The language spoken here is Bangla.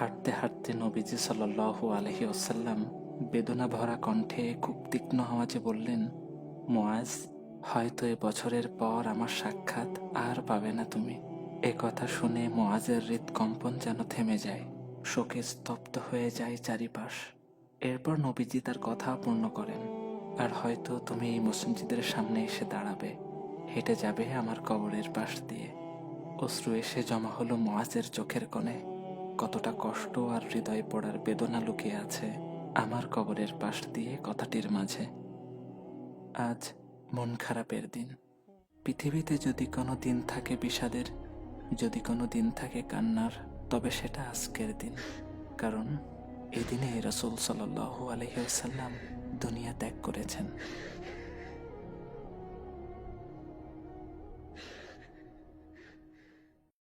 হাঁটতে হাঁটতে নবীজি সাল্লাল্লাহু আলাইহি ওয়াসাল্লাম বেদনা ভরা কণ্ঠে খুব তীক্ষ্ণ আওয়াজে বললেন, মুআজ, হয়তো এ বছরের পর আমার সাক্ষাৎ আর পাবে না তুমি। এ কথা শুনে মুআজের হৃৎকম্পন যেন থেমে যায়, শোকে স্তব্ধ হয়ে যায় চারিপাশ। এরপর নবীজি তার কথা পূর্ণ করেন, আর হয়তো তুমি এই মসজিদের সামনে এসে দাঁড়াবে, হেঁটে যাবে আমার কবরের পাশ দিয়ে। অশ্রু এসে জমা হলো মুআজের চোখের কোণে। কতটা কষ্ট আর হৃদয় পড়ার বেদনা লুকিয়ে আছে আমার কবরের পাশ দিয়ে কথাটির মাঝে। আজ মন খারাপের দিন। পৃথিবীতে যদি কোনো দিন থাকে বিষাদের, যদি কোনো দিন থাকে কান্নার, তবে সেটা আজকের দিন। কারণ এই দিনে রাসূল সাল্লাল্লাহু আলাইহি ওয়াসাল্লাম দুনিয়া ত্যাগ করেছেন।